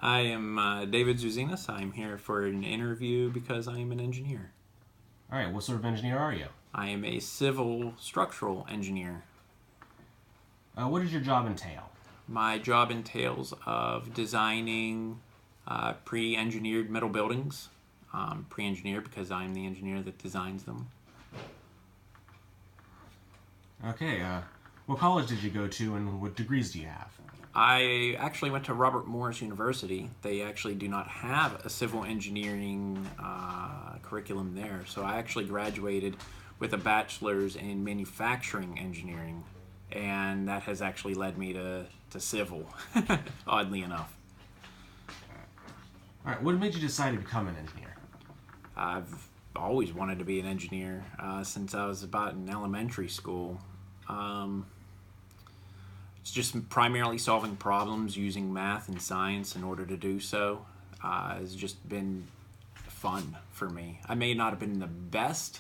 I am David Zuzinas. I'm here for an interview because I am an engineer. All right, what sort of engineer are you? I am a civil structural engineer. What does your job entail? My job entails of designing pre-engineered metal buildings. Pre-engineered because I'm the engineer that designs them. Okay, what college did you go to and what degrees do you have? I actually went to Robert Morris University. They actually do not have a civil engineering curriculum there. So I actually graduated with a bachelor's in manufacturing engineering. And that has actually led me to civil, oddly enough. All right, what made you decide to become an engineer? I've always wanted to be an engineer since I was about in elementary school. It's just primarily solving problems using math and science in order to do so. Has just been fun for me. I may not have been the best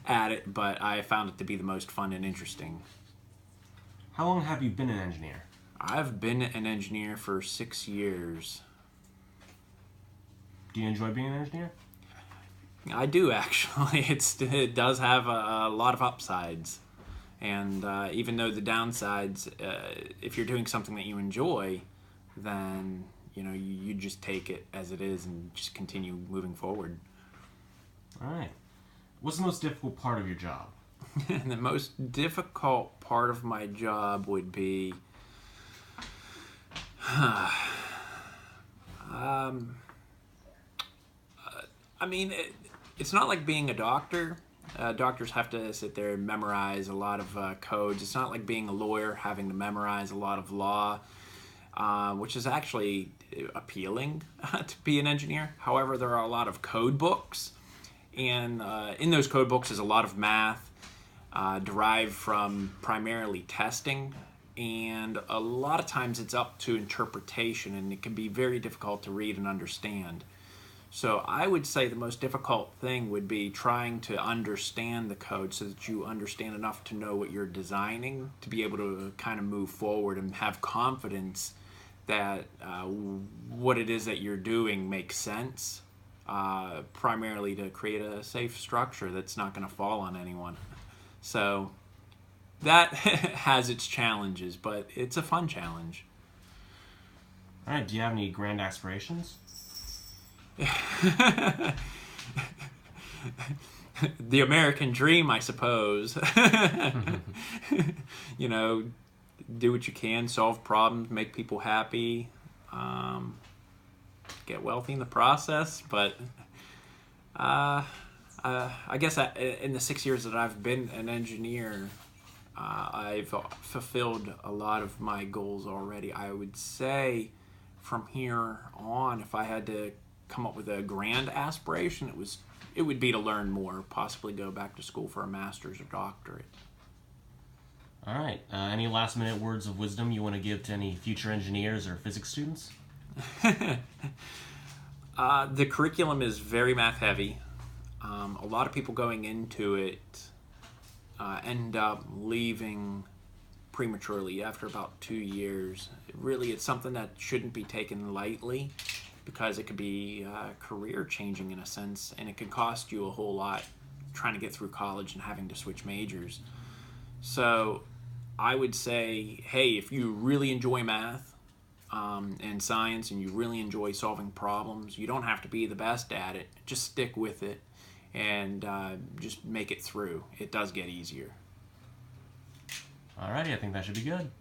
at it, but I found it to be the most fun and interesting. How long have you been an engineer? I've been an engineer for 6 years. Do you enjoy being an engineer? I do, actually. It does have a lot of upsides. And even though the downsides, if you're doing something that you enjoy, then you just take it as it is and just continue moving forward. All right. What's the most difficult part of your job? And the most difficult part of my job would be, it's not like being a doctor. Doctors have to sit there and memorize a lot of codes. It's not like being a lawyer, having to memorize a lot of law, which is actually appealing to be an engineer. However, there are a lot of code books, and in those code books is a lot of math derived from primarily testing, and a lot of times it's up to interpretation, and it can be very difficult to read and understand. So I would say the most difficult thing would be trying to understand the code so that you understand enough to know what you're designing, to be able to kind of move forward and have confidence that what it is that you're doing makes sense, primarily to create a safe structure that's not going to fall on anyone. So that has its challenges, but it's a fun challenge. All right, do you have any grand aspirations? The American dream, I suppose. Do what you can, solve problems, make people happy, get wealthy in the process. But I guess in the 6 years that I've been an engineer, I've fulfilled a lot of my goals already. I would say from here on, if I had to come up with a grand aspiration, it would be to learn more, possibly go back to school for a master's or doctorate. All right. Any last minute words of wisdom you want to give to any future engineers or physics students? The curriculum is very math heavy. A lot of people going into it end up leaving prematurely after about 2 years. Really, it's something that shouldn't be taken lightly, because it could be career changing in a sense, and it can cost you a whole lot trying to get through college and having to switch majors. So I would say, hey, if you really enjoy math and science and you really enjoy solving problems, you don't have to be the best at it. Just stick with it and just make it through. It does get easier. All righty, I think that should be good.